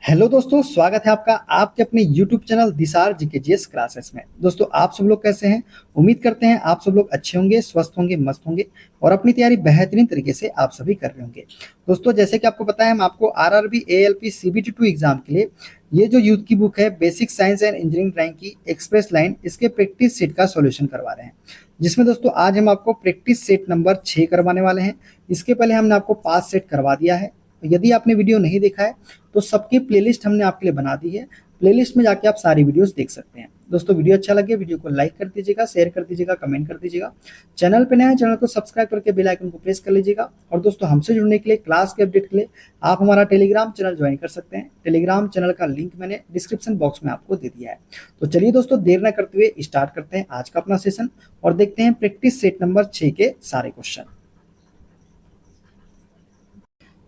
Hello दोस्तों, स्वागत है आपका आपके अपने यूट्यूब चैनल दिसार जीकेजीएस क्लासेस में। दोस्तों, आप सब लोग कैसे हैं? उम्मीद करते हैं आप सब लोग अच्छे होंगे, स्वस्थ होंगे, मस्त होंगे और अपनी तैयारी बेहतरीन तरीके से आप सभी कर रहे होंगे। दोस्तों, जैसे कि आपको पता है, हम आपको आरआरबी एएलपी सीबीटी 2 एग्जाम के लिए ये जो यूथ की बुक है basic science and engineering drawing की एक्सप्रेस लाइन, इसके प्रैक्टिस सेट का सॉल्यूशन करवा रहे हैं। जिसमें दोस्तों आज हम आपको प्रैक्टिस सेट नंबर 6 करवाने वाले हैं। इसके पहले हमने आपको 5 सेट करवा दिया है। यदि आपने वीडियो नहीं देखा है तो सबकी प्लेलिस्ट हमने आपके लिए बना दी है। प्लेलिस्ट में जाके आप सारी वीडियोस देख सकते हैं। दोस्तों, वीडियो अच्छा लगे वीडियो को लाइक कर दीजिएगा, शेयर कर दीजिएगा, कमेंट कर दीजिएगा। चैनल पे नए हैं, चैनल को सब्सक्राइब करके बेल आइकन को प्रेस कर लीजिएगा। और दोस्तों, हमसे जुड़ने के लिए, क्लास के अपडेट के लिए आप हमारा टेलीग्राम चैनल ज्वाइन कर सकते हैं। टेलीग्राम चैनल का लिंक मैंने डिस्क्रिप्शन बॉक्स में आपको दे दिया है। तो चलिए दोस्तों, देर न करते हुए स्टार्ट करते हैं आज का अपना सेशन और देखते हैं प्रैक्टिस सेट नंबर 6 के सारे क्वेश्चन।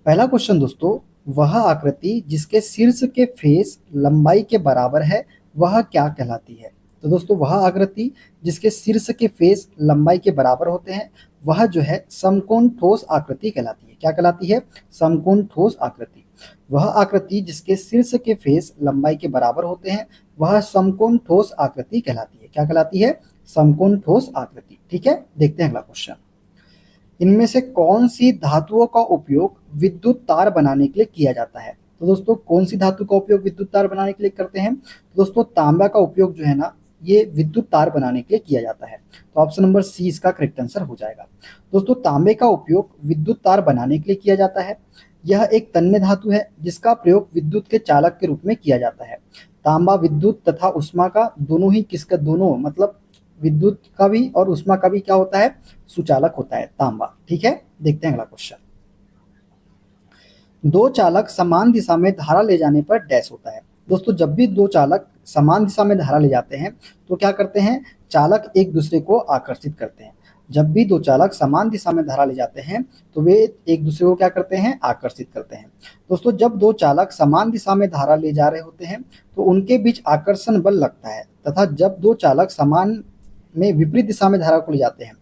पहला क्वेश्चन दोस्तों, वह आकृति जिसके शीर्ष के फेस लंबाई के बराबर है वह क्या कहलाती है? तो दोस्तों, वह आकृति जिसके शीर्ष के फेस लंबाई के बराबर होते हैं वह जो है समकोण ठोस आकृति कहलाती है। क्या कहलाती है? समकोण ठोस आकृति। वह आकृति जिसके शीर्ष के फेस लंबाई के बराबर होते हैं वह समकोण ठोस आकृति कहलाती है। क्या कहलाती है? समकोण ठोस आकृति। ठीक है, देखते हैं अगला क्वेश्चन। इनमें से कौन सी धातुओं का उपयोग विद्युत तार बनाने के लिए किया जाता है? तो दोस्तों, कौन सी धातु का उपयोग विद्युत तार बनाने के लिए करते हैं? तो दोस्तों, तांबा का उपयोग जो है ना, ये विद्युत तार बनाने के लिए किया जाता है। तो ऑप्शन नंबर सी इसका करेक्ट आंसर हो जाएगा। दोस्तों, तांबे का उपयोग विद्युत तार बनाने के लिए किया जाता है। यह एक तन्य धातु है जिसका प्रयोग विद्युत के चालक के रूप में किया जाता है। तांबा विद्युत तथा उष्मा का दोनों ही किसका दोनों मतलब विद्युत का भी और उष्मा का भी क्या होता है? सुचालक होता है तांबा। ठीक है, देखते हैं अगला क्वेश्चन। दो चालक समान दिशा में धारा ले जाने पर डैश होता है। दोस्तों, जब भी दो चालक समान दिशा में धारा ले जाते हैं तो क्या करते हैं? चालक एक दूसरे को आकर्षित करते हैं। जब भी दो चालक समान दिशा में धारा ले जाते हैं तो वे एक दूसरे को क्या करते हैं? आकर्षित करते हैं। दोस्तों, जब दो चालक समान दिशा में धारा ले जा रहे होते हैं तो उनके बीच आकर्षण बल लगता है तथा जब दो चालक समान में विपरीत दिशा में धारा को ले जाते हैं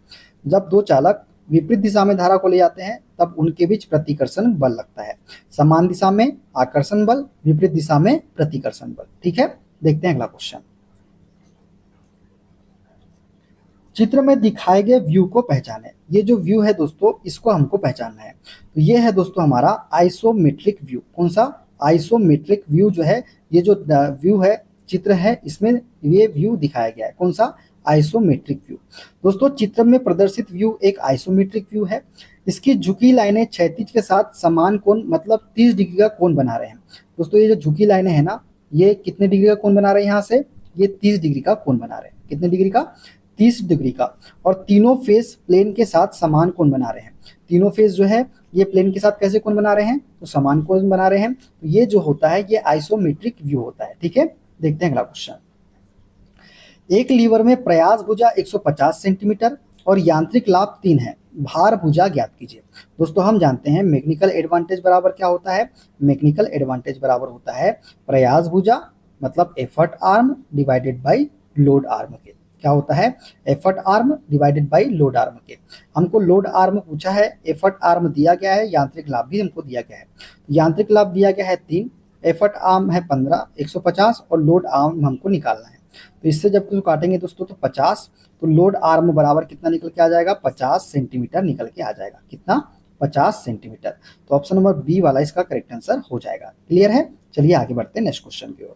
जब दो चालक विपरीत दिशा में धारा को ले जाते हैं तब उनके बीच प्रतिकर्षण बल लगता है। समान दिशा में आकर्षण बल, विपरीत दिशा में प्रतिकर्षण बल। ठीक है, देखते हैं अगला क्वेश्चन। चित्र में दिखाए गए व्यू को पहचाने। ये जो व्यू है दोस्तों, इसको हमको पहचानना है। तो ये है दोस्तों हमारा आइसोमेट्रिक व्यू। कौन सा? आइसोमेट्रिक व्यू जो है, ये जो व्यू है, चित्र है, इसमें ये व्यू दिखाया गया है। कौन सा? Isometric view. दोस्तों, चित्र में प्रदर्शित व्यू एक आइसोमेट्रिक व्यू है। इसकी झुकी लाइनें क्षैतिज के साथ समान कोण मतलब 30 डिग्री का कोण बना रहे हैं। दोस्तों, ये जो झुकी लाइनें है ना, ये कितने डिग्री का कोण बना रहे हैं? यहाँ से ये 30 डिग्री का कोण बना रहे हैं। कितने डिग्री का? 30 डिग्री का। और तीनों फेस प्लेन के साथ समान कोण बना रहे हैं। तीनों फेस जो है ये प्लेन के साथ कैसे कोण बना रहे हैं? तो समान कोण बना रहे हैं। तो ये जो होता है ये आइसोमेट्रिक व्यू होता है। ठीक है, देखते हैं अगला क्वेश्चन। एक लीवर में प्रयास भुजा 150 सेंटीमीटर और यांत्रिक लाभ 3 है। भार भुजा ज्ञात कीजिए। दोस्तों, हम जानते हैं मैकेनिकल एडवांटेज बराबर क्या होता है? मैकेनिकल एडवांटेज बराबर होता है प्रयास भुजा मतलब effort arm divided by load arm के। क्या होता है? Effort arm divided by load arm के। हमको लोड आर्म पूछा है, एफर्ट आर्म दिया गया है, यांत्रिक लाभ भी हमको दिया गया है। यांत्रिक लाभ दिया गया है 3, एफर्ट आर्म है 15, 150 और लोड आर्म हमको निकालना है। तो इससे जब कुछ काटेंगे दोस्तों तो 50, तो लोड आर्म बराबर कितना निकल के आ जाएगा? 50 सेंटीमीटर निकल के आ जाएगा। कितना? 50 सेंटीमीटर। तो ऑप्शन नंबर बी वाला इसका करेक्ट आंसर हो जाएगा। क्लियर है? चलिए आगे बढ़ते हैं नेक्स्ट क्वेश्चन की ओर।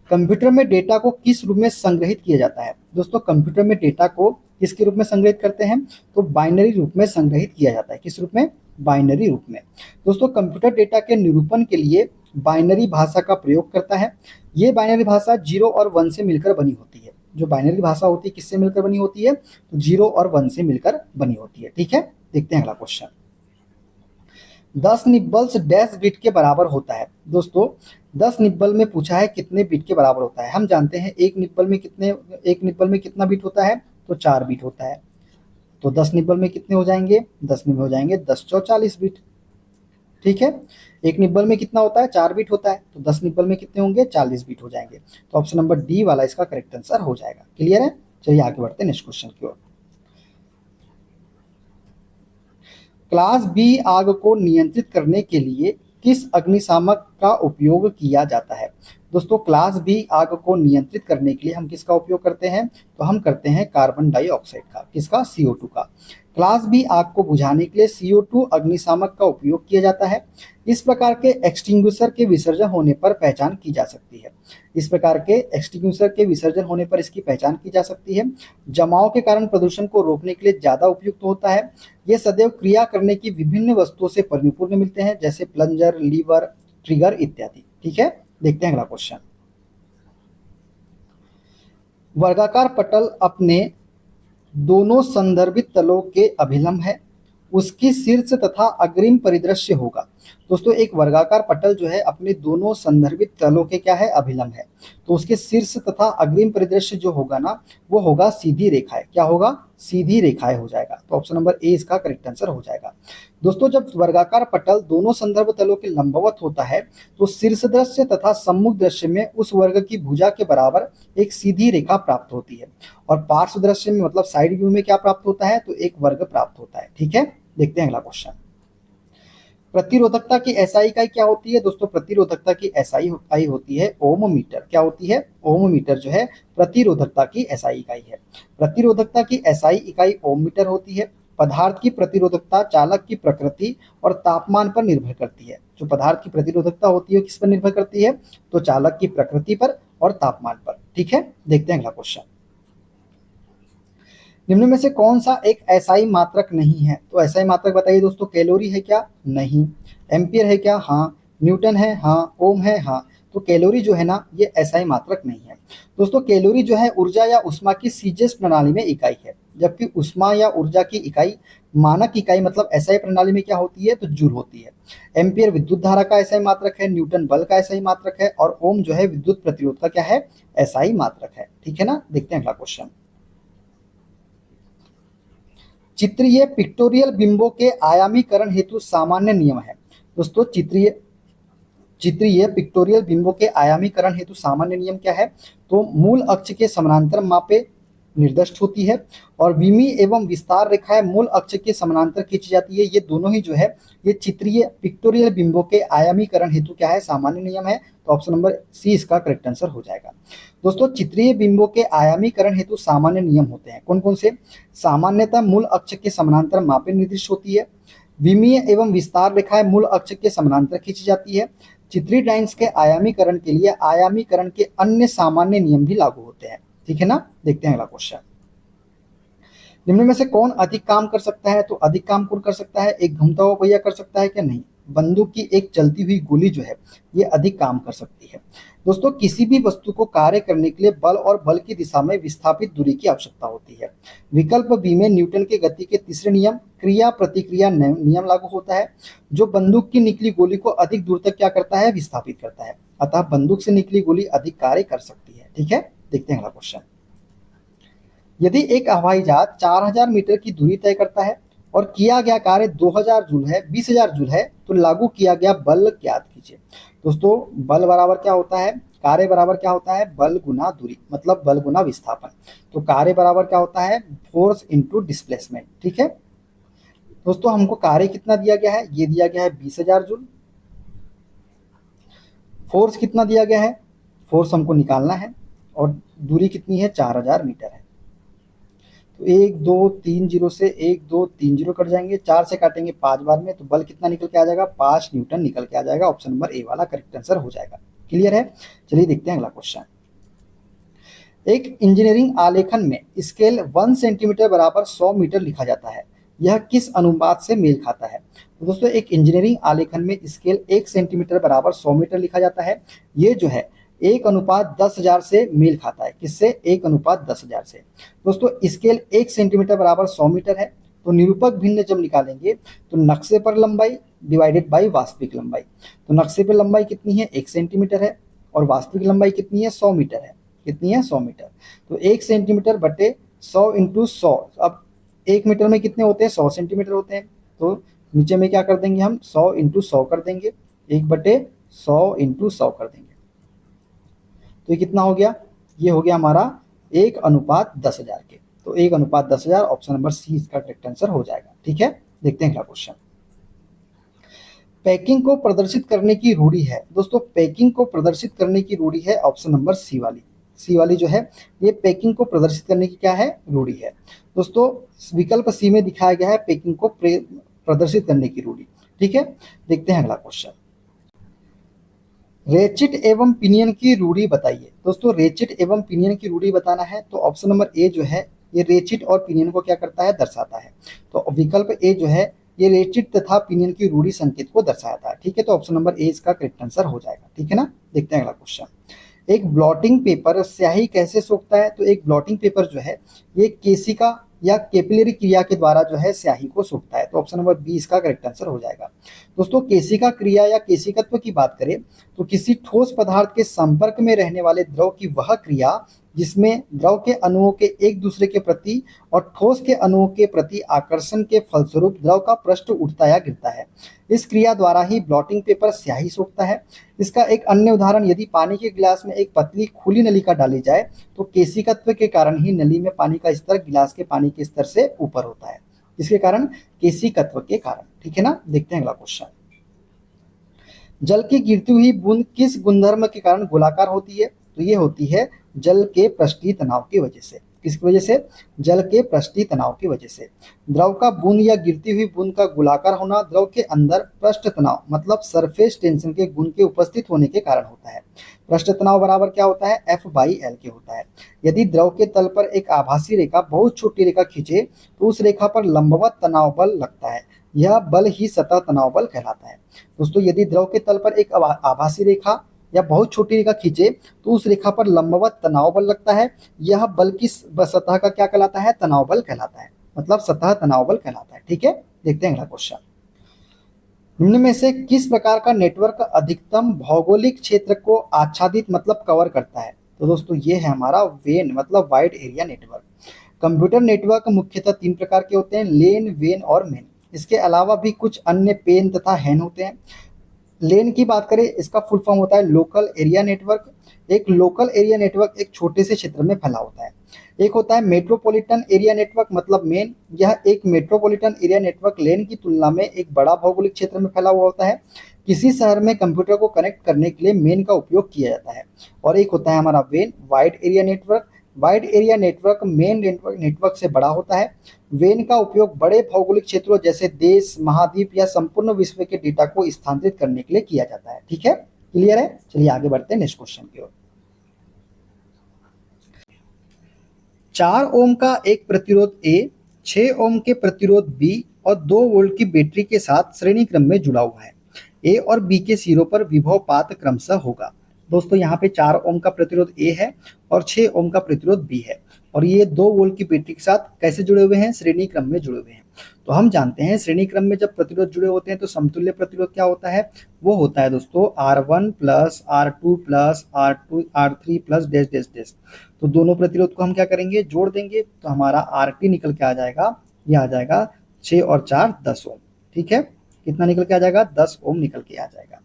कंप्यूटर में डेटा को किस रूप में संग्रहित किया जाता है? दोस्तों, कंप्यूटर में डेटा को किसके रूप में संग्रहित करते हैं? तो बाइनरी रूप में संग्रहित किया जाता है। किस रूप में? बाइनरी रूप में। दोस्तों, कंप्यूटर डेटा के निरूपण के लिए बाइनरी भाषा का प्रयोग करता है। ये बाइनरी भाषा 0 और 1 से मिलकर बनी होती है। जो बाइनरी भाषा होती है किससे मिलकर बनी होती है? तो 0 और 1 से मिलकर बनी होती है। ठीक है, देखते हैं अगला क्वेश्चन। 10 निब्बल्स डैश बिट के बराबर होता है। दोस्तों, 10 निब्बल में पूछा है कितने बिट के बराबर होता है। हम जानते हैं एक निब्बल में कितना बिट होता है? तो 4 बिट होता है। तो 10 निब्बल में कितने हो जाएंगे? 10 निब्बल हो जाएंगे 10 चौ 40 बिट। ठीक है, एक निब्बल में कितना होता है? 4 बिट होता है। तो 10 निब्बल में कितने होंगे? 40 बिट हो जाएंगे। तो ऑप्शन नंबर डी वाला इसका करेक्ट आंसर हो जाएगा। क्लियर है? चलिए आगे बढ़ते हैं नेक्स्ट क्वेश्चन की ओर। क्लास बी आग को नियंत्रित करने के लिए किस अग्निशामक का उपयोग किया जाता है? दोस्तों क्लास बी आग को नियंत्रित करने के लिए हम किसका उपयोग करते हैं? तो हम करते हैं कार्बन डाइऑक्साइड का। किसका? CO2 का। क्लास बी आग को बुझाने के लिए CO2 अग्निशामक का उपयोग किया जाता है। इस प्रकार के एक्सटिंग्विशर के विसर्जन होने पर पहचान की जा सकती है। इस प्रकार के एक्सटिंग्विशर के विसर्जन होने पर इसकी पहचान की जा सकती है। जमाव के कारण प्रदूषण को रोकने के लिए ज्यादा उपयुक्त होता है। ये सदैव क्रिया करने की विभिन्न वस्तुओं से परिपूर्ण मिलते हैं, जैसे प्लंजर, लीवर, ट्रिगर इत्यादि। ठीक है, देखते हैं अगला क्वेश्चन। वर्गाकार पटल अपने दोनों संदर्भित तलों के अभिलंब है, उसकी शीर्ष तथा अग्रिम परिदृश्य होगा। दोस्तों एक वर्गाकार पटल जो है अपने दोनों संदर्भित तलों के क्या है? अभिलंब है। तो उसके शीर्ष तथा अग्रिम परिदृश्य जो होगा ना, वो होगा सीधी रेखाएं। क्या होगा? सीधी रेखाएं हो जाएगा। तो ऑप्शन नंबर ए इसका करेक्ट आंसर हो जाएगा। दोस्तों जब वर्गाकार पटल दोनों संदर्भ तलों के लंबवत होता है तो शीर्ष दृश्य तथा सम्मुख दृश्य में उस वर्ग की भुजा के बराबर एक सीधी रेखा प्राप्त होती है, और पार्श्व दृश्य में मतलब साइड व्यू में क्या प्राप्त होता है? तो एक वर्ग प्राप्त होता है। ठीक है, देखते हैं अगला क्वेश्चन। प्रतिरोधकता की SI इकाई क्या होती है? दोस्तों प्रतिरोधकता की SI इकाई होती है ओम मीटर। क्या होती है? ओम मीटर जो है प्रतिरोधकता की SI इकाई है। प्रतिरोधकता की SI इकाई ओम मीटर होती है। पदार्थ की प्रतिरोधकता चालक की प्रकृति और तापमान पर निर्भर करती है। जो पदार्थ की प्रतिरोधकता होती है किस पर निर्भर करती है? तो चालक की प्रकृति पर और तापमान पर। ठीक है, देखते हैं अगला क्वेश्चन। निम्न में से कौन सा एक SI मात्रक नहीं है? तो SI मात्रक बताइए दोस्तों। कैलोरी है क्या? नहीं। एम्पियर है क्या? हाँ। न्यूटन है? हाँ। ओम है? हाँ। तो कैलोरी जो है ना, ये SI मात्रक नहीं है। दोस्तों कैलोरी जो है ऊर्जा या उष्मा की सीजीएस प्रणाली में इकाई है, जबकि उष्मा या ऊर्जा की इकाई मानक इकाई मतलब SI प्रणाली में क्या होती है? तो जूल होती है। एम्पियर विद्युत धारा का SI मात्रक है, न्यूटन बल का SI मात्रक है, और ओम जो है विद्युत प्रतिरोध का क्या है? SI मात्रक है। ठीक है ना, देखते हैं अगला क्वेश्चन। चित्रीय पिक्टोरियल बिंबों के आयामीकरण हेतु सामान्य नियम है। दोस्तों चित्रीय पिक्टोरियल बिंबों के आयामीकरण हेतु सामान्य नियम क्या है? तो मूल अक्ष के समानांतर मापे निर्दिष्ट होती है, और विमीय एवं विस्तार रेखाएं मूल अक्ष के समानांतर खींची जाती है। ये दोनों ही जो है ये चित्रीय पिक्टोरियल बिंबों के आयामीकरण हेतु क्या है? सामान्य नियम है। तो ऑप्शन नंबर सी इसका करेक्ट आंसर हो जाएगा। दोस्तों चित्रीय बिंबों के आयामीकरण हेतु सामान्य नियम होते हैं। कौन कौन से? सामान्यतः मूल अक्ष के समानांतर मापे निर्दिष्ट होती है। विमीय एवं विस्तार रेखाएं मूल अक्ष के समानांतर खींची जाती है। चित्रीय लाइंस के आयामीकरण के लिए आयामीकरण के अन्य सामान्य नियम भी लागू होते हैं। ठीक है ना, देखते हैं अगला क्वेश्चन। निम्न में से कौन अधिक काम कर सकता है? तो अधिक काम कौन कर सकता है? एक घूमता हुआ पहिया कर सकता है क्या? नहीं। बंदूक की एक चलती हुई गोली जो है ये अधिक काम कर सकती है। दोस्तों किसी भी वस्तु को कार्य करने के लिए बल और बल की दिशा में विस्थापित दूरी की आवश्यकता होती है। विकल्प बी में न्यूटन के गति के तीसरे नियम क्रिया प्रतिक्रिया नियम लागू होता है, जो बंदूक की निकली गोली को अधिक दूर तक क्या करता है? विस्थापित करता है। अतः बंदूक से निकली गोली अधिक कार्य कर सकती है। ठीक है, देखते हैं अगला क्वेश्चन। यदि एक हवाई जहाज 4000 मीटर की दूरी तय करता है और किया गया कार्य 2000 जूल है, 20000 जूल है, तो लागू किया गया बल ज्ञात कीजिए। दोस्तों बल बराबर क्या होता है? कार्य बराबर क्या होता है? बल गुना दूरी, मतलब बल गुना विस्थापन। तो कार्य बराबर क्या होता है? Force into displacement. ठीक है दोस्तों, हमको कार्य कितना दिया गया है? ये दिया गया है 20000 जूल। फोर्स कितना दिया गया है? फोर्स हमको निकालना है, और दूरी कितनी है? 4000 मीटर है। तो 1 2 3 जीरो से 1 2 3 जीरो कट जाएंगे, 4 से काटेंगे 5 बार में, तो बल कितना निकल के आ जाएगा? 5 न्यूटन निकल के आ जाएगा। ऑप्शन नंबर ए वाला करेक्ट आंसर हो जाएगा। क्लियर है? चलिए देखते हैं अगला क्वेश्चन। एक इंजीनियरिंग आलेखन में स्केल 1 सेंटीमीटर बराबर 100 मीटर लिखा जाता है, यह किस अनुपात से मेल खाता है? तो दोस्तों एक इंजीनियरिंग आलेखन में स्केल 1 सेंटीमीटर बराबर 100 मीटर लिखा जाता है। ये जो है 1:10,000 से मेल खाता है। किससे? 1:10,000 से। दोस्तों स्केल 1 सेंटीमीटर बराबर 100 मीटर है, तो निरूपक भिन्न जब निकालेंगे तो नक्शे पर लंबाई डिवाइडेड बाई वास्तविक लंबाई। तो नक्शे पर लंबाई कितनी है? 1 सेंटीमीटर है, और वास्तविक लंबाई कितनी है? 100 मीटर है। कितनी है? 100 मीटर। तो 1 सेंटीमीटर बटे 100 इंटू 100। अब 1 मीटर में कितने होते हैं? 100 सेंटीमीटर होते हैं। तो नीचे में क्या कर देंगे हम? 100 इंटू 100 कर देंगे, 1/100 इंटू 100 कर देंगे। तो ये कितना हो गया? ये हो गया हमारा 1:10,000 के। तो 1:10,000 ऑप्शन नंबर सी इसका करेक्ट आंसर हो जाएगा। ठीक है, देखते हैं अगला क्वेश्चन। पैकिंग को प्रदर्शित करने की रूढ़ी है दोस्तों, पैकिंग को प्रदर्शित करने की रूढ़ी है ऑप्शन नंबर सी वाली। सी वाली जो है ये पैकिंग को प्रदर्शित करने की क्या है, रूढ़ी है दोस्तों। विकल्प सी में दिखाया गया है पैकिंग को प्रदर्शित करने की रूढ़ी। ठीक है, देखते हैं अगला क्वेश्चन। रेचिट एवं पिनियन की रूढ़ी बताइए दोस्तों, रेचिट एवं पिनियन की रूढ़ी बताना है तो ऑप्शन नंबर ए जो है ये रेचिट और पिनियन को क्या करता है, दर्शाता है। तो विकल्प ए जो है ये रेचिट तथा पिनियन की रूढ़ी संकेत को दर्शाता है। ठीक है, तो ऑप्शन नंबर ए इसका करेक्ट आंसर हो जाएगा। ठीक है ना, देखते हैं अगला क्वेश्चन। एक ब्लॉटिंग पेपर स्याही कैसे सोखता है, तो एक ब्लॉटिंग पेपर जो है ये केशिका या कैपिलरी क्रिया के द्वारा जो है स्याही को सोखता है। तो ऑप्शन नंबर बी इसका करेक्ट आंसर हो जाएगा। दोस्तों केशिका क्रिया या केशिकत्व की बात करें तो किसी ठोस पदार्थ के संपर्क में रहने वाले द्रव की वह क्रिया जिसमें द्रव के अणुओं के एक दूसरे के प्रति और ठोस के अणुओं के प्रति आकर्षण के फलस्वरूप द्रव का पृष्ठ उठता या गिरता है। इस क्रिया द्वारा ही ब्लॉटिंग पेपर स्याही सोखता है। इसका एक अन्य उदाहरण, यदि पानी के गिलास में एक पतली खुली नलिका डाली जाए तो केशिकत्व के कारण ही नली में पानी का स्तर गिलास के पानी के स्तर से ऊपर होता है। इसके कारण केशिकत्व के कारण। ठीक है ना, देखते हैं अगला क्वेश्चन। जल की गिरती हुई बूंद किस गुणधर्म के कारण गोलाकार होती है, तो ये होती है जल के पृष्ठीय तनाव की वजह से। किसकी वजह से, जल के पृष्ठीय तनाव की वजह से। द्रव का बूंद या गिरती हुई बूंद का गोलाकार होना द्रव के अंदर पृष्ठ तनाव मतलब सरफेस टेंशन के गुण के उपस्थित होने के कारण होता है। पृष्ठ तनाव बराबर क्या होता है, F/L के होता है। यदि द्रव के तल पर एक आभासी रेखा बहुत छोटी रेखा खींचे तो उस रेखा पर लंबवत तनाव बल लगता है, यह बल ही सतह तनाव बल कहलाता है। दोस्तों यदि द्रव के तल पर एक आभासी रेखा या बहुत छोटी रेखा खींचे तो उस रेखा पर लंबवत तनाव बल लगता है, यह बल की सतह का क्या कहलाता है, तनाव बल कहलाता है, मतलब सतह तनाव बल कहलाता है। ठीक है, देखते हैं अगला क्वेश्चन। निम्न में से किस प्रकार का नेटवर्क अधिकतम भौगोलिक क्षेत्र को आच्छादित मतलब कवर करता है, तो दोस्तों ये है हमारा वेन मतलब wide area network. Computer network मुख्यतः 3 प्रकार के होते हैं, लेन, वेन और मेन। इसके अलावा भी कुछ अन्य पेन तथा हैन होते हैं। लेन की बात करें, इसका फुल फॉर्म होता है लोकल एरिया नेटवर्क। एक लोकल एरिया नेटवर्क एक छोटे से क्षेत्र में फैला होता है। एक होता है मेट्रोपॉलिटन एरिया नेटवर्क मतलब मेन, यह एक मेट्रोपॉलिटन एरिया नेटवर्क लेन की तुलना में एक बड़ा भौगोलिक क्षेत्र में फैला हुआ होता है। किसी शहर में कंप्यूटर को कनेक्ट करने के लिए मेन का उपयोग किया जाता है। और एक होता है हमारा when, wide area network. Wide area network main network से बड़ा होता है। वेन का उपयोग बड़े भौगोलिक क्षेत्रों जैसे देश, महाद्वीप या संपूर्ण विश्व के डेटा को स्थानांतरित करने के लिए किया जाता है। ठीक है, क्लियर है, चलिए आगे बढ़ते हैं नेक्स्ट क्वेश्चन की ओर। 4 ओम का एक प्रतिरोध ए, 6 ओम के प्रतिरोध बी और 2 वोल्ट की बैटरी के साथ श्रेणी क्रम में जुड़ा हुआ है। ए और बी के सिरों पर विभवपात क्रमशः होगा। दोस्तों यहाँ पे 4 ओम का प्रतिरोध ए है और 6 ओम का प्रतिरोध बी है और ये 2 वोल्ट की बैटरी के साथ कैसे जुड़े हुए हैं, श्रेणी क्रम में जुड़े हुए हैं। तो हम जानते हैं श्रेणी क्रम में जब प्रतिरोध जुड़े होते हैं तो समतुल्य प्रतिरोध क्या होता है, वो होता है दोस्तों R1 plus R2 plus R3 plus dash dash dash. तो दोनों प्रतिरोध को हम क्या करेंगे, जोड़ देंगे तो हमारा RT निकल के आ जाएगा, ये आ जाएगा 6 और 4 10 ओम। ठीक है, कितना निकल के आ जाएगा, 10 ओम निकल के आ जाएगा।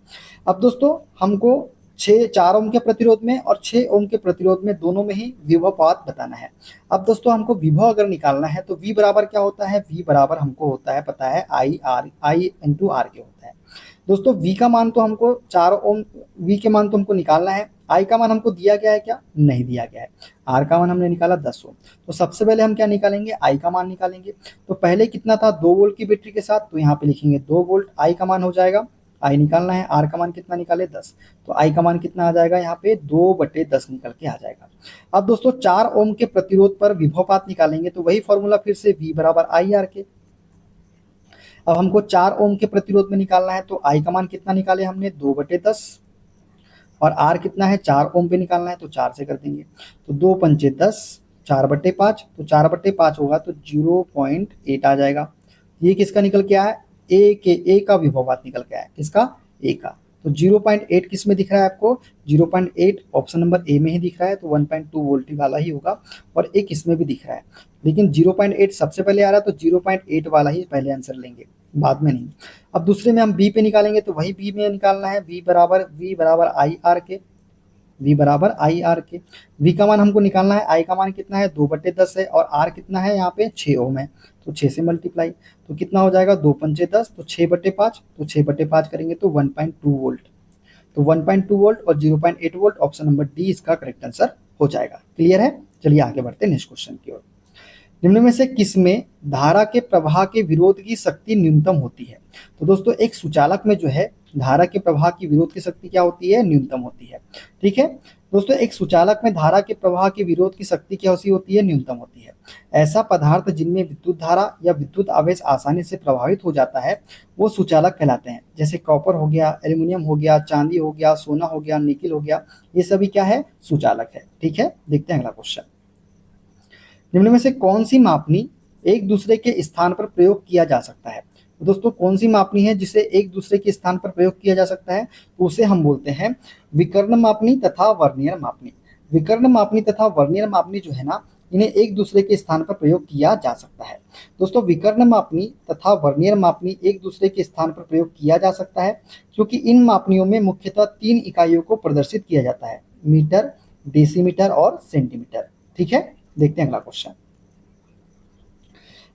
अब दोस्तों हमको 4 ओम के प्रतिरोध में और 6 ओम के प्रतिरोध में दोनों में ही विभवपात बताना है। अब दोस्तों हमको विभव अगर निकालना है तो V बराबर क्या होता है, V बराबर हमको होता है पता है I इंटू R के होता है। दोस्तों V का मान तो हमको 4 ओम, V के मान तो हमको निकालना है। I का मान हमको दिया गया है क्या, नहीं दिया गया है। R का मान हमने निकाला 10 ओम। तो सबसे पहले हम क्या निकालेंगे, I का मान निकालेंगे। तो पहले कितना था, 2 वोल्ट की बैटरी के साथ, तो यहाँ पे लिखेंगे 2 वोल्ट। I का मान हो जाएगा, I निकालना है, R का मान कितना निकाले 10, तो I का मान कितना आ जाएगा, यहाँ पे 2/10 निकल के आ जाएगा। अब दोस्तों 4 ओम के प्रतिरोध पर विभवपात निकालेंगे तो वही फॉर्मूला फिर से V बराबर IR के। अब हमको 4 ओम के प्रतिरोध में निकालना है तो I का मान कितना निकाले हमने, 2/10 और R कितना है, 4 ओम पे निकालना है तो 4 से कर देंगे। तो 2 पंचे 10, 4/5, तो 4/5 होगा तो 0.8 आ जाएगा। ये किसका निकल के आया, ए का विभवपात निकल के आया, किसका, ए का। तो 0.8 किस में दिख रहा है आपको, 0.8 ऑप्शन नंबर ए में ही दिख रहा है, तो 1.2 वोल्ट वाला ही होगा। और एक इसमें भी दिख रहा है, लेकिन 0.8 सबसे पहले आ रहा है तो 0.8 वाला ही पहले आंसर लेंगे, बाद में नहीं। अब दूसरे में हम बी पे निकालेंगे तो वही बी में निकालना है, V बराबर IR के। V बराबर आई आर के। V का मान हमको निकालना है, I का मान कितना है 2/10 है और R कितना है यहाँ पे 6 ओम है, तो 6 से मल्टीप्लाई, तो कितना हो जाएगा 2 पंचे 10, तो 6/5, तो 6/5 करेंगे तो 1.2 वोल्ट, तो 1.2 वोल्ट और 0.8 वोल्ट, ऑप्शन नंबर डी इसका करेक्ट आंसर हो जाएगा। क्लियर है? चलिए आगे बढ़ते हैं नेक्स्ट क्वेश्चन की ओर। निम्न में से किसमें धारा के प्रवाह के विरोध की शक्ति न्यूनतम होती है? तो दोस्तों एक सुचालक में जो है धारा के प्रवाह की विरोध की शक्ति क्या होती है? न्यूनतम होती है। ठीक है दोस्तों, एक सुचालक में धारा के प्रवाह के विरोध की शक्ति क्या होती है? न्यूनतम होती है। ऐसा पदार्थ जिनमें विद्युत धारा या विद्युत आवेश आसानी से प्रभावित हो जाता है वो सुचालक कहलाते हैं। जैसे कॉपर हो गया, एल्यूमिनियम हो गया, चांदी हो गया, सोना हो गया, निकिल हो गया, ये सभी क्या है? सुचालक है। ठीक है, देखते हैं अगला क्वेश्चन। निम्न में से कौन सी मापनी एक दूसरे के स्थान पर प्रयोग किया जा सकता है? तो दोस्तों कौन सी मापनी है जिसे एक दूसरे के स्थान पर प्रयोग किया जा सकता है? तो उसे हम बोलते हैं विकर्ण मापनी तथा वर्नियर मापनी। विकर्ण मापनी तथा वर्नियर मापनी जो है ना, इन्हें एक दूसरे के स्थान पर प्रयोग किया जा सकता है। दोस्तों विकर्ण मापनी तथा वर्नियर मापनी एक दूसरे के स्थान पर प्रयोग किया जा सकता है क्योंकि इन मापनियों में मुख्यतः 3 इकाइयों को प्रदर्शित किया जाता है, मीटर, डेसीमीटर और सेंटीमीटर। ठीक है, देखते हैं अगला क्वेश्चन।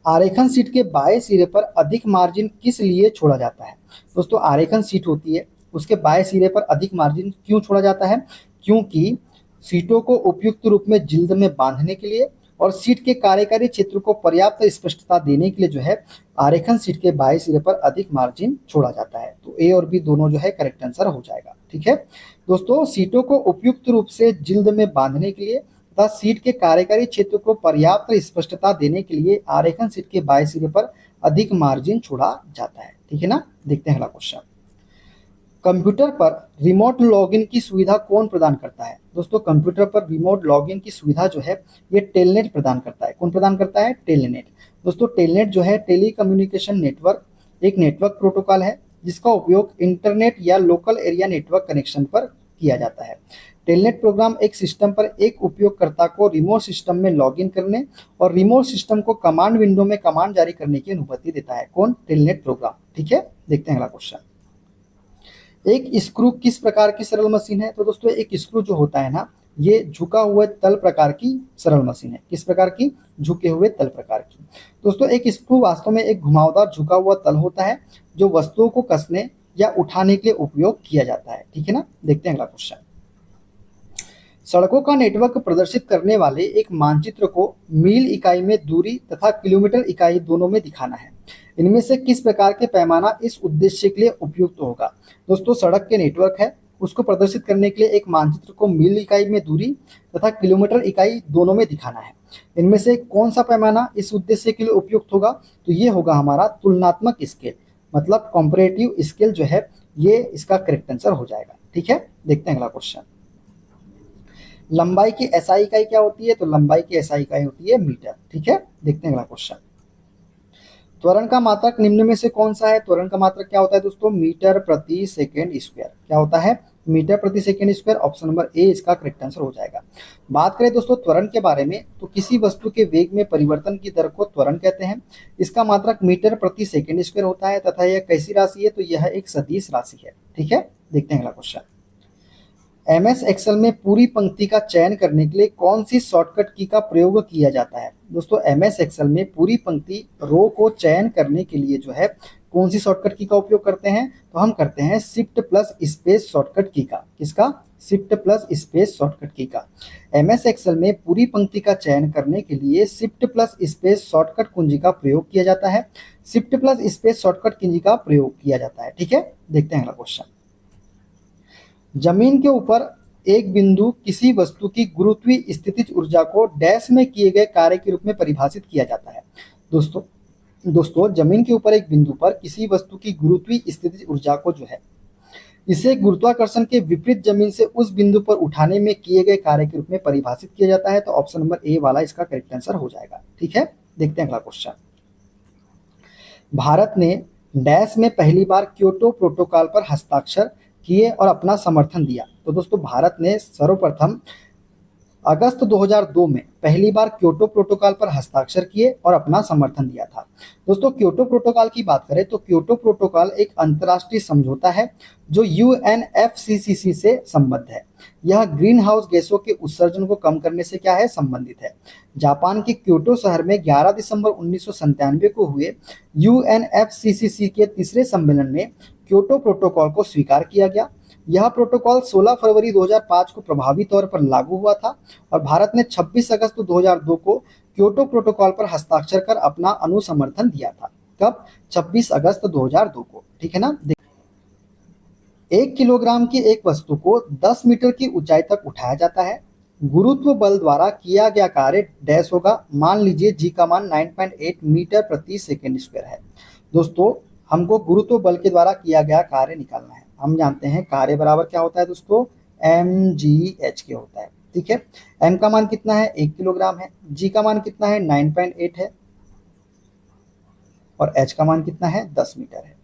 आरेखन शीट के बाएं सिरे पर अधिक मार्जिन किस लिए छोड़ा जाता है? दोस्तों आरेखन शीट होती है, उसके बाएं सिरे पर अधिक मार्जिन क्यों छोड़ा जाता है? क्योंकि शीटों को उपयुक्त रूप में जिल्द में बांधने के लिए और शीट के कार्यकारी क्षेत्र को पर्याप्त स्पष्टता देने के लिए जो है आरेखन शीट के बाएं सिरे पर अधिक मार्जिन छोड़ा जाता है। तो ए और बी दोनों जो है करेक्ट आंसर हो जाएगा। ठीक है दोस्तों, शीटों को उपयुक्त रूप से जिल्द में बांधने के लिए तथा शीट के कार्यकारी क्षेत्र को पर्याप्त स्पष्टता देने के लिए आरेखन शीट के बाएं सिरे पर अधिक मार्जिन छोड़ा जाता है। ठीक है ना, देखते हैं अगला क्वेश्चन। कंप्यूटर पर रिमोट लॉगिन की सुविधा कौन प्रदान करता है? दोस्तों कंप्यूटर पर रिमोट लॉगिन की सुविधा जो है ये टेलनेट प्रदान करता है। कौन प्रदान करता है? टेलनेट। दोस्तों टेलनेट जो है टेलीकम्युनिकेशन नेटवर्क, एक नेटवर्क प्रोटोकॉल है जिसका उपयोग इंटरनेट या लोकल एरिया नेटवर्क कनेक्शन पर किया जाता है। टेलनेट प्रोग्राम एक सिस्टम पर एक उपयोगकर्ता को रिमोट सिस्टम में लॉगिन करने और रिमोट सिस्टम को कमांड विंडो में कमांड जारी करने की अनुमति देता है। कौन? Telnet program. ठीक है, देखते हैं अगला क्वेश्चन। एक स्क्रू किस प्रकार की सरल मशीन है? तो दोस्तों एक स्क्रू जो होता है ना, ये झुका हुए तल प्रकार की सरल मशीन है। किस प्रकार की? झुके हुए तल प्रकार की। दोस्तों एक स्क्रू वास्तव में एक घुमावदार झुका हुआ तल होता है जो वस्तुओं को कसने या उठाने के लिए उपयोग किया जाता है। ठीक है ना, देखते हैं अगला क्वेश्चन। सड़कों का नेटवर्क प्रदर्शित करने वाले एक मानचित्र को मील इकाई में दूरी तथा किलोमीटर इकाई दोनों में दिखाना है। इनमें से किस प्रकार के पैमाना इस उद्देश्य के लिए उपयुक्त होगा? दोस्तों सड़क के नेटवर्क है, उसको प्रदर्शित करने के लिए एक मानचित्र को मील इकाई में दूरी तथा किलोमीटर इकाई दोनों में दिखाना है। इनमें से कौन सा पैमाना इस उद्देश्य के लिए उपयुक्त होगा? तो ये होगा हमारा तुलनात्मक स्केल, मतलब कॉम्परेटिव स्केल जो है ये इसका करेक्ट आंसर हो जाएगा। ठीक है, देखते हैं अगला क्वेश्चन। लंबाई की एसआई इकाई क्या होती है? तो लंबाई की एसआई इकाई होती है मीटर। ठीक है, देखते हैं अगला क्वेश्चन। त्वरण का मात्रक निम्न में से कौन सा है? त्वरण का मात्रक क्या होता है दोस्तों? मीटर प्रति सेकेंड स्क्वायर। क्या होता है? मीटर प्रति second square. Option number A इसका करेक्ट आंसर हो जाएगा। बात करें दोस्तों त्वरण के बारे में, तो किसी वस्तु के वेग में परिवर्तन की दर को त्वरण कहते हैं। इसका मात्रक मीटर प्रति सेकेंड स्क्वायर होता है तथा यह कैसी राशि है? तो यह एक सदिश राशि है। ठीक है, देखते हैं अगला क्वेश्चन। एमएस एक्सेल में पूरी पंक्ति का चयन करने के लिए कौन सी शॉर्टकट की का प्रयोग किया जाता है? दोस्तों एमएस एक्सेल में पूरी पंक्ति रो को चयन करने के लिए जो है कौन सी शॉर्टकट की का उपयोग करते हैं? तो हम करते हैं शिफ्ट प्लस स्पेस शॉर्टकट की का। किसका? शिफ्ट प्लस स्पेस शॉर्टकट की का। एमएस एक्सेल में पूरी पंक्ति का चयन करने के लिए शिफ्ट प्लस स्पेस शॉर्टकट कुंजी का प्रयोग किया जाता है। शिफ्ट प्लस स्पेस शॉर्टकट कुंजी का प्रयोग किया जाता है। ठीक है, देखते हैं अगला क्वेश्चन। जमीन के ऊपर एक बिंदु किसी वस्तु की गुरुत्वीय स्थितिज ऊर्जा को डैश में किए गए कार्य के रूप में परिभाषित किया जाता है। दोस्तों जमीन के ऊपर एक बिंदु पर किसी वस्तु की गुरुत्वीय स्थितिज ऊर्जा को जो है इसे गुरुत्वाकर्षण के विपरीत जमीन से उस बिंदु पर उठाने में किए गए कार्य के रूप में परिभाषित किया जाता है। तो ऑप्शन नंबर ए वाला इसका करेक्ट आंसर हो जाएगा। ठीक है, देखते हैं अगला क्वेश्चन। भारत ने डैश में पहली बार क्योटो प्रोटोकॉल पर हस्ताक्षर किए और अपना समर्थन दिया। तो दोस्तों भारत ने सर्वप्रथम अगस्त 2002 में पहली बार क्योटो प्रोटोकॉल पर हस्ताक्षर किए और अपना समर्थन दिया था। दोस्तों क्योटो प्रोटोकॉल की बात करें तो क्योटो प्रोटोकॉल एक अंतर्राष्ट्रीय समझौता है जो यूएनएफसीसीसी से संबद्ध है। यह ग्रीन हाउस गैसों के उत्सर्जन को कम करने से क्या है संबंधित है। जापान के क्योटो शहर में 11 दिसंबर 1997 को हुए यूएनएफसीसीसी के तीसरे सम्मेलन में क्योटो प्रोटोकॉल को स्वीकार किया गया। यह प्रोटोकॉल 16 फरवरी 2005 को प्रभावी तौर पर लागू हुआ था और भारत ने 26 अगस्त 2002 को क्योटो प्रोटोकॉल पर हस्ताक्षर कर अपना अनुसमर्थन दिया था। कब? 26 अगस्त 2002 को। ठीक है ना। 1 किलोग्राम की एक वस्तु को 10 मीटर की ऊंचाई तक उठाया जाता है। गुरुत्व बल द्वारा किया गया कार्य डैश होगा। मान लीजिए जी का मान 9.8 मीटर प्रति सेकेंड स्क्वायर है। दोस्तों हमको गुरुत्व बल के द्वारा किया गया कार्य निकालना है। हम जानते हैं कार्य बराबर क्या होता है दोस्तों, mgh के होता है। ठीक है, m का मान कितना है 1 किलोग्राम है, g का मान कितना है 9.8 है और h का मान कितना है 10 मीटर है।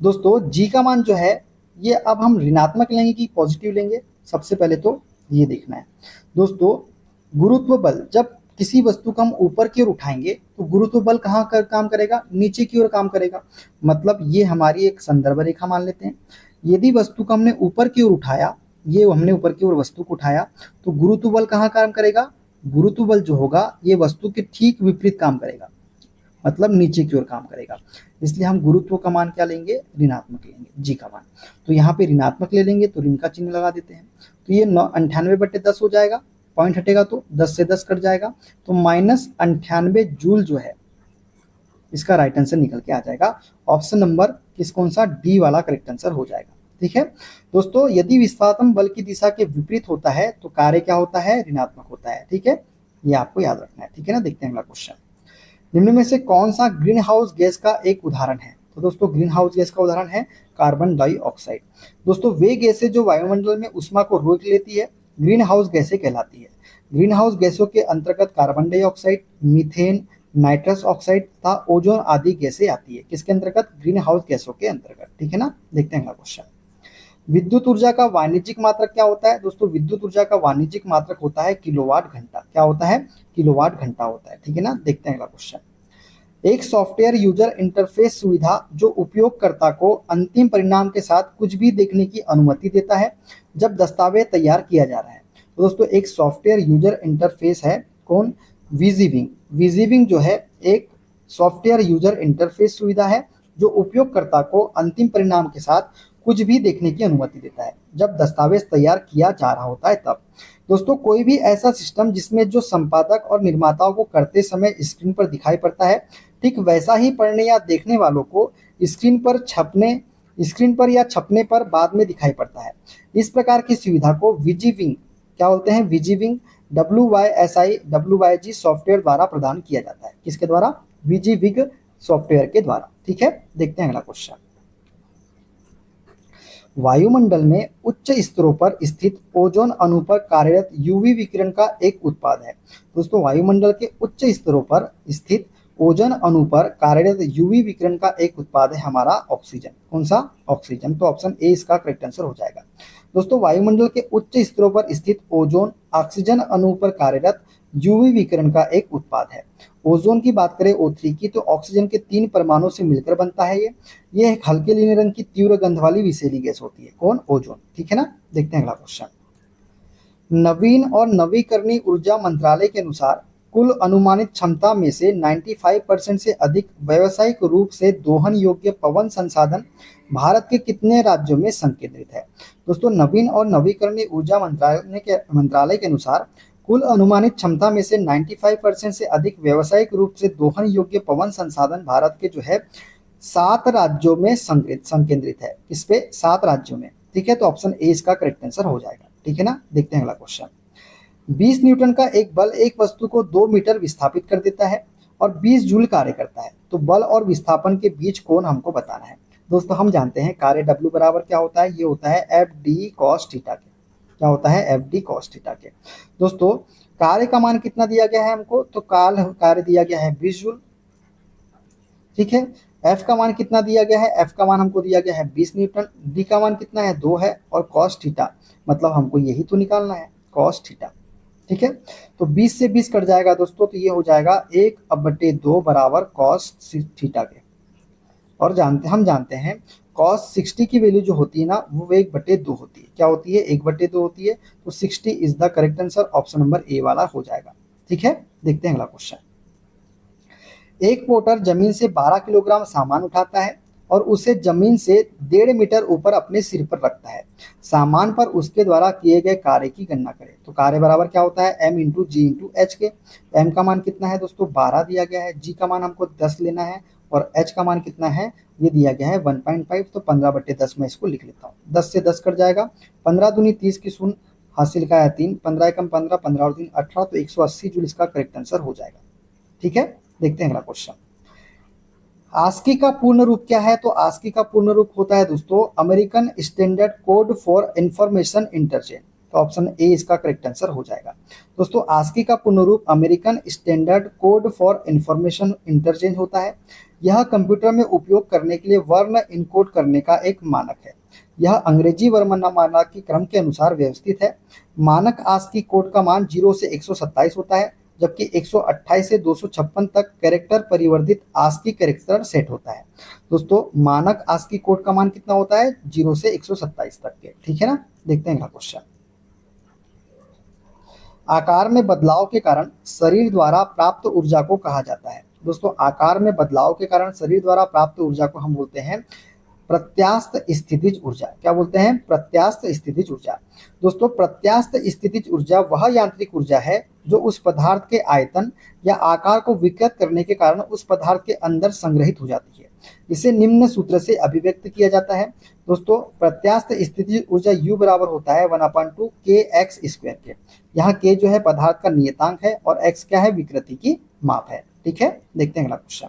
दोस्तों g का मान जो है ये अब हम ऋणात्मक लेंगे कि पॉजिटिव लेंगे, सबसे पहले तो ये देखना है। दोस्तों गुरुत्व बल, जब किसी वस्तु को हम ऊपर की ओर उठाएंगे तो गुरुत्व बल कहाँ कर काम करेगा, नीचे की ओर काम करेगा। मतलब ये हमारी एक संदर्भ रेखा मान लेते हैं। यदि वस्तु को हमने ऊपर की ओर उठाया, ये हमने ऊपर की ओर वस्तु को उठाया तो गुरुत्व बल कहाँ काम करेगा, गुरुत्व बल जो होगा ये वस्तु के ठीक विपरीत काम करेगा, मतलब नीचे की ओर काम करेगा। इसलिए हम गुरुत्व का मान क्या लेंगे, ऋणात्मक लेंगे, जी का मान। तो यहाँ पे ऋणात्मक ले लेंगे तो ऋण का चिन्ह लगा देते हैं। तो ये 98/10 हो जाएगा, पॉइंट हटेगा तो 10 से 10 कट जाएगा, तो -98 जूल जो है इसका राइट आंसर निकल के आ जाएगा। ऑप्शन नंबर कौन सा, डी वाला करेक्ट आंसर हो जाएगा। ठीक है दोस्तों, यदि विस्थापन बल की दिशा के विपरीत होता है तो कार्य क्या होता है, ऋणात्मक होता है। ठीक है, ये आपको याद रखना है। ठीक है ना, देखते हैं अगला क्वेश्चन। निम्न में से कौन सा ग्रीन हाउस गैस का एक उदाहरण है। तो दोस्तों ग्रीन हाउस गैस का उदाहरण है कार्बन डाइऑक्साइड। दोस्तों वे गैसें जो वायुमंडल में ऊष्मा को रोक लेती है ग्रीन हाउस गैसें कहलाती है। ग्रीन हाउस गैसों के अंतर्गत carbon dioxide, methane, nitrous oxide तथा ओजोन आदि गैसें आती है। किसके अंतर्गत, ग्रीन हाउस गैसों के अंतर्गत। ठीक है ना, देखते हैं अगला क्वेश्चन। विद्युत ऊर्जा का वाणिज्यिक मात्रक क्या होता है। दोस्तों विद्युत ऊर्जा का वाणिज्यिक मात्रक होता है किलोवाट घंटा। क्या होता है, किलोवाट घंटा होता है। ठीक है ना, देखते हैं अगला क्वेश्चन। एक सॉफ्टवेयर यूजर इंटरफेस सुविधा जो उपयोगकर्ता को अंतिम परिणाम के साथ कुछ भी देखने की अनुमति देता है जब दस्तावेज तैयार किया जा रहा है। तो दोस्तों एक सॉफ्टवेयर यूजर इंटरफेस है कौन, विजिविंग। विजिविंग जो है एक सॉफ्टवेयर यूजर इंटरफेस सुविधा है जो उपयोगकर्ता को अंतिम परिणाम के साथ कुछ भी देखने की अनुमति देता है जब दस्तावेज तैयार किया जा रहा होता है तब। दोस्तों कोई भी ऐसा सिस्टम जिसमें जो संपादक और निर्माताओं को करते समय स्क्रीन पर दिखाई पड़ता है, ठीक वैसा ही पढ़ने या देखने वालों को स्क्रीन पर या छपने पर बाद में दिखाई पड़ता है। इस प्रकार की सुविधा को विजिविंग क्या बोलते हैं, विजिविंग WYSI सॉफ्टवेयर द्वारा प्रदान किया जाता है। किसके द्वारा, विजिविग सॉफ्टवेयर के द्वारा। ठीक है, देखते हैं अगला क्वेश्चन। वायुमंडल में उच्च स्तरों पर स्थित ओजोन अणु पर कार्यरत यूवी विकिरण का एक उत्पाद है। दोस्तों वायुमंडल के उच्च स्तरों पर स्थित ओजोन अणु पर कार्यरत यूवी विकिरण का एक उत्पाद है हमारा ऑक्सीजन। कौन सा, ऑक्सीजन। तो ऑप्शन ए इसका करेक्ट आंसर हो जाएगा। दोस्तों वायुमंडल के उच्च स्तरों पर स्थित ओजोन ऑक्सीजन अणु पर कार्यरत यूवी विकिरण का एक उत्पाद है। ओजोन की बात करें O3 की तो ऑक्सीजन के 3 परमाणुओं से मिलकर बनता है ये एक हल्के नीले रंग की तीव्र गंध वाली विषैली गैस होती है। कौन, ओजोन। ठीक है ना, देखते हैं अगला क्वेश्चन। नवीन और नवीकरणीय ऊर्जा मंत्रालय के अनुसार कुल अनुमानित क्षमता में से 95% से अधिक व्यावसायिक रूप से दोहन योग्य पवन संसाधन भारत के कितने राज्यों में संकेंद्रित है। दोस्तों नवीन और नवीकरणीय ऊर्जा मंत्रालय के अनुसार कुल अनुमानित क्षमता में से 95% से अधिक व्यावसायिक रूप से दोहन योग्य पवन संसाधन भारत के जो है 7 राज्यों में संकेंद्रित है। इस पे 7 राज्यों में। ठीक है, तो ऑप्शन ए इसका करेक्ट आंसर हो जाएगा। ठीक है ना, देखते हैं अगला क्वेश्चन। 20 न्यूटन का एक बल एक वस्तु को 2 मीटर विस्थापित कर देता है और 20 जूल कार्य करता है। तो बल और विस्थापन के बीच कोण हमको बताना है। दोस्तों हम जानते हैं कार्य W बराबर क्या होता है, ये होता है FD cos थीटा के। क्या होता है, FD cos थीटा के। दोस्तों कार्य का मान कितना दिया गया है हमको, तो कार्य दिया गया है 20 जूल। ठीक है, F का मान कितना दिया गया है, F का मान हमको दिया गया है 20 न्यूटन। D का मान कितना है, 2 है और cos थीटा मतलब हमको यही तो निकालना है, cos थीटा। ठीक है। तो 20 से 20 कट जाएगा दोस्तों, तो ये हो जाएगा 1/2 बराबर कॉस थीटा के। और हम जानते हैं कॉस 60 की वैल्यू जो होती है ना वो 1/2 होती है। क्या होती है? 1/2 होती है। तो 60 is the correct answer, option number A वाला हो जाएगा। ठीक है, देखते हैं अगला क्वेश्चन। एक पोर्टर जमीन से 12 किलोग्राम सामान उठाता है और उसे जमीन से 1.5 मीटर ऊपर अपने सिर पर रखता है। सामान पर उसके द्वारा किए गए कार्य की गणना करें। तो कार्य बराबर क्या होता है? m इंटू जी इंटू एच के। m का मान कितना है दोस्तों? 12 दिया गया है। g का मान हमको 10 लेना है और h का मान कितना है? ये दिया गया है 1.5। तो 15/10 में इसको लिख लेता हूँ। 10 से 10 कट जाएगा। 15 दूनी 30 की शून्य, हासिल का है 3, 15 एकम 15, 15 और 3 18, तो 180 जूल इसका करेक्ट आंसर हो जाएगा। ठीक है, देखते हैं अगला क्वेश्चन। आस्की का पूर्ण रूप क्या है? तो आस्की का पूर्ण रूप होता है दोस्तों American standard code for information interchange. तो ऑप्शन ए इसका करेक्ट आंसर हो जाएगा। दोस्तों आस्की का पूर्ण रूप American standard code for information interchange होता है। यह कंप्यूटर में उपयोग करने के लिए वर्ण इनकोड करने का एक मानक है। यह अंग्रेजी वर्णमाला के क्रम के अनुसार व्यवस्थित है। मानक आस्की कोड का मान 0 से 127 होता है, जबकि 128 से 256 तक कैरेक्टर परिवर्धित आस्की कैरेक्टर सेट होता है। दोस्तों मानक आस्की कोड का मान कितना होता है? 0 से 127 तक के। ठीक है ना, देखते हैं अगला क्वेश्चन। आकार में बदलाव के कारण शरीर द्वारा प्राप्त ऊर्जा को कहा जाता है। दोस्तों आकार में बदलाव के कारण शरीर द्वारा प्राप्त ऊर्जा को हम बोलते हैं प्रत्यास्थ स्थितिज ऊर्जा। क्या बोलते हैं? प्रत्यास्थ स्थितिज ऊर्जा। दोस्तों प्रत्यास्थ स्थितिज ऊर्जा वह यांत्रिक ऊर्जा है जो उस पदार्थ के आयतन या आकार को विकृत करने के कारण उस पदार्थ के अंदर संग्रहित हो जाती है। इसे निम्न सूत्र से अभिव्यक्त किया जाता है। दोस्तों प्रत्यास्थ स्थितिज ऊर्जा U बराबर होता है 1/2 kx² के। यहाँ k जो है पदार्थ का नियतांक है और x क्या है? विकृति की माप है। ठीक है, देखते हैं अगला क्वेश्चन।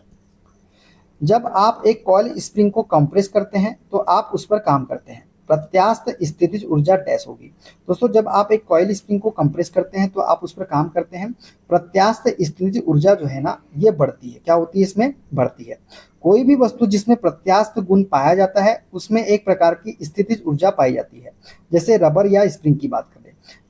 जब आप एक कॉइल स्प्रिंग को कंप्रेस करते हैं तो आप उस पर काम करते हैं। प्रत्यास्थ स्थितिज ऊर्जा डैश होगी। दोस्तों जब आप एक कॉइल स्प्रिंग को कंप्रेस करते हैं तो आप उस पर काम करते हैं। प्रत्यास्थ स्थितिज ऊर्जा जो है ना ये बढ़ती है। क्या होती है? इसमें बढ़ती है। कोई भी वस्तु जिसमें प्रत्यास्थ गुण पाया जाता है उसमें एक प्रकार की स्थितिज ऊर्जा पाई जाती है। जैसे रबर या स्प्रिंग की बात करें,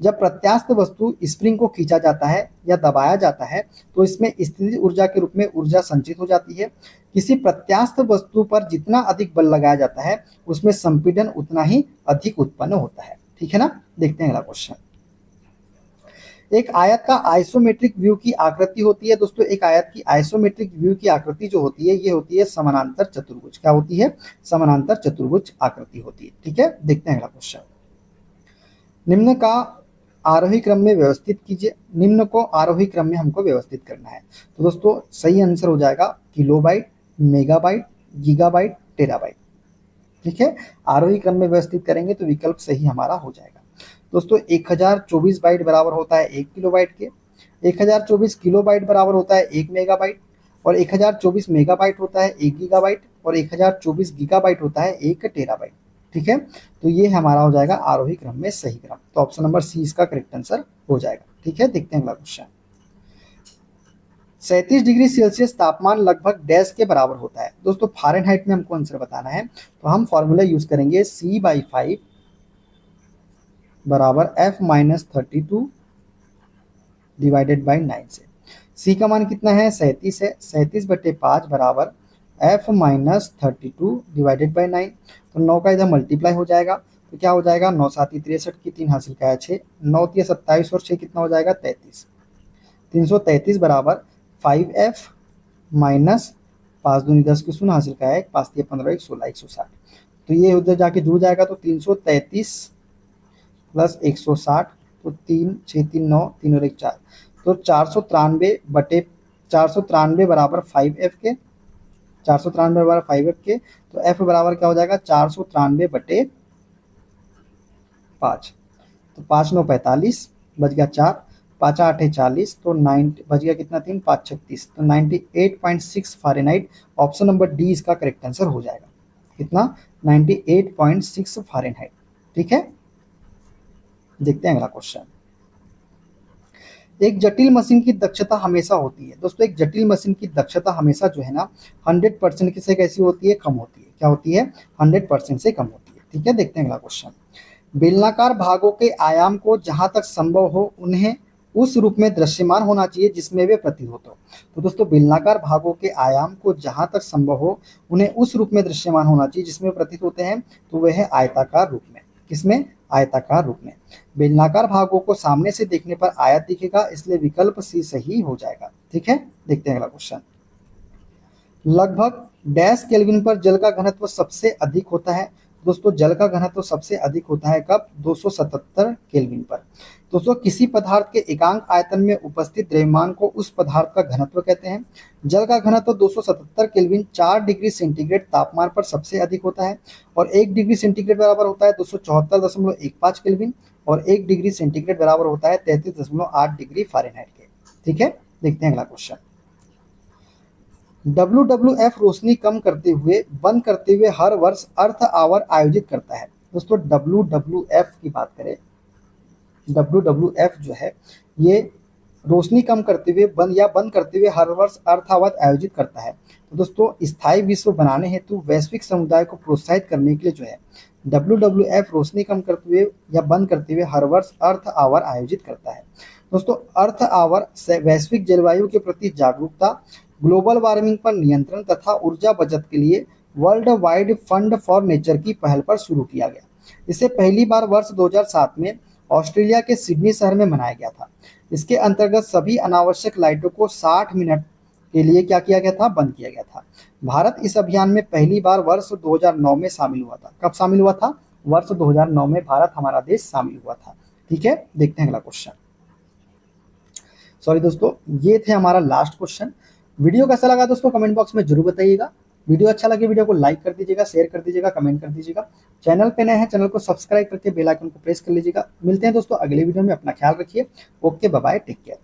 जब प्रत्यास्थ वस्तु स्प्रिंग को खींचा जाता है या दबाया जाता है तो इसमें स्थितिज ऊर्जा के रूप में ऊर्जा संचित हो जाती है। किसी प्रत्यास्थ वस्तु पर जितना अधिक बल लगाया जाता है उसमें संपीड़न उतना ही अधिक उत्पन्न होता है। ठीक है ना, देखते हैं अगला क्वेश्चन। एक आयत का आइसोमेट्रिक व्यू की आकृति होती है। दोस्तों एक आयत की आइसोमेट्रिक व्यू की आकृति जो होती है ये होती है समानांतर चतुर्भुज। क्या होती है? समानांतर चतुर्भुज आकृति होती है। ठीक है, देखते हैं अगला क्वेश्चन। निम्न का आरोही क्रम में व्यवस्थित कीजिए। निम्न को आरोही क्रम में हमको व्यवस्थित करना है। तो दोस्तों सही आंसर हो जाएगा किलोबाइट, मेगाबाइट, गीगाबाइट, टेराबाइट। ठीक है, आरोही क्रम में व्यवस्थित करेंगे तो विकल्प सही हमारा हो जाएगा। दोस्तों 1024 बाइट बराबर होता है 1 किलोबाइट के। 1024 किलोबाइट बराबर होता है 1 मेगाबाइट और 1024 मेगाबाइट होता है 1 गीगाबाइट और 1024 गीगाबाइट होता है 1 टेराबाइट। ठीक है, तो ये हमारा हो जाएगा आरोही क्रम में सही क्रम। तो ऑप्शन नंबर सी इसका करेक्ट आंसर हो जाएगा। ठीक है, देखते हैं अगला क्वेश्चन। 37 डिग्री सेल्सियस तापमान लगभग डैश के बराबर होता है। दोस्तों फ़ारेनहाइट में हमको आंसर बताना है तो हम फॉर्मूला यूज करेंगे C/5 बराबर F-32 डिवाइडेड बाई 9 से। C का मान कितना है? 37 है। 37/5 बराबर F-32 डिवाइडेड बाई 9। तो 9 का इधर मल्टीप्लाई हो जाएगा तो क्या हो जाएगा? 9 7 63 की 3 हासिल का है 6, 9 3 27 और 6 कितना हो जाएगा? 33। 333 बराबर 5F माइनस 5 दूनी 10 की शून्य हासिल का है 5 3 15 1 16 160। तो ये उधर जाके जुड़ जाएगा तो 333 प्लस 160 तो 3 6 3 9 3 और 1 4 तो 493 बराबर 5F के। 493 बराबर 5F के तो F बराबर क्या हो जाएगा? 493/5। तो 5 9 45 बच गया 4, 5 8 40 तो 9 बच गया कितना? 3 5 36 तो 98.6 फ़ारेनहाइट। ऑप्शन नंबर डी इसका करेक्ट आंसर हो जाएगा। कितना? 98.6 फ़ारेनहाइट। ठीक है, देखते हैं अगला क्वेश्चन। एक जटिल मशीन की दक्षता हमेशा होती है। दोस्तों एक जटिल मशीन की दक्षता हमेशा जो है ना 100% से कैसी होती है? कम होती है। क्या होती है? 100% से कम होती है। ठीक है, देखते हैं अगला क्वेश्चन। बेलनाकार भागों के आयाम को जहां तक संभव हो उन्हें उस रूप में दृश्यमान होना चाहिए जिसमें वे प्रतीत होते हो। तो दोस्तों बेलनाकार भागों के आयाम को जहां तक संभव हो उन्हें उस रूप में दृश्यमान होना चाहिए जिसमें प्रतीत होते हैं, तो वह है आयताकार रूप में। किसमें? आयताकार रूप में। बेलनाकार भागों को सामने से देखने पर आयत दिखेगा, इसलिए विकल्प सी सही हो जाएगा। ठीक है, देखते हैं अगला क्वेश्चन। लगभग डैश केल्विन पर जल का घनत्व सबसे अधिक होता है। दोस्तों जल का घनत्व सबसे अधिक होता है कब? 277 केल्विन पर। दोस्तों किसी पदार्थ के एकांक आयतन में उपस्थित द्रव्यमान को उस पदार्थ का घनत्व कहते हैं। जल का घनत्व 277 केल्विन 4 डिग्री सेंटीग्रेड तापमान पर सबसे अधिक होता है और 1 डिग्री सेंटीग्रेड बराबर होता है 274.15 केल्विन और 1 डिग्री सेंटीग्रेड बराबर होता है 33.8 डिग्री फ़ारेनहाइट के। ठीक है, देखते हैं अगला क्वेश्चन। WWF रोशनी कम करते हुए बंद करते हुए हर वर्ष अर्थ आवर आयोजित करता है। दोस्तों WWF की बात करें, WWF जो है ये रोशनी कम करते हुए बंद करते हुए हर वर्ष अर्थ आवर आयोजित करता है। तो दोस्तों स्थायी विश्व बनाने हेतु वैश्विक समुदाय को प्रोत्साहित करने के लिए जो है WWF रोशनी कम करते हुए या बंद करते हुए हर वर्ष अर्थ आवर आयोजित करता है। दोस्तों अर्थ आवर से वैश्विक जलवायु के प्रति जागरूकता, ग्लोबल वार्मिंग पर नियंत्रण तथा ऊर्जा बचत के लिए world wide fund for nature की पहल पर शुरू किया गया। इसे पहली बार वर्ष 2007 में ऑस्ट्रेलिया के सिडनी शहर में मनाया गया था। इसके अंतर्गत सभी अनावश्यक लाइटों को 60 मिनट के लिए क्या किया गया था? बंद किया गया था। भारत इस अभियान में पहली बार वर्ष 2009 में शामिल हुआ था। कब शामिल हुआ था? वर्ष 2009 में भारत हमारा देश शामिल हुआ था। ठीक है, देखते हैं अगला क्वेश्चन। सॉरी दोस्तों, ये थे हमारा लास्ट क्वेश्चन। वीडियो कैसा लगा दोस्तों कमेंट बॉक्स में जरूर बताइएगा। वीडियो अच्छा लगे वीडियो को लाइक कर दीजिएगा, शेयर कर दीजिएगा, कमेंट कर दीजिएगा। चैनल पे नए हैं चैनल को सब्सक्राइब करके बेल आइकन को प्रेस कर लीजिएगा। मिलते हैं दोस्तों अगले वीडियो में, अपना ख्याल रखिए। Okay, bye bye, take care.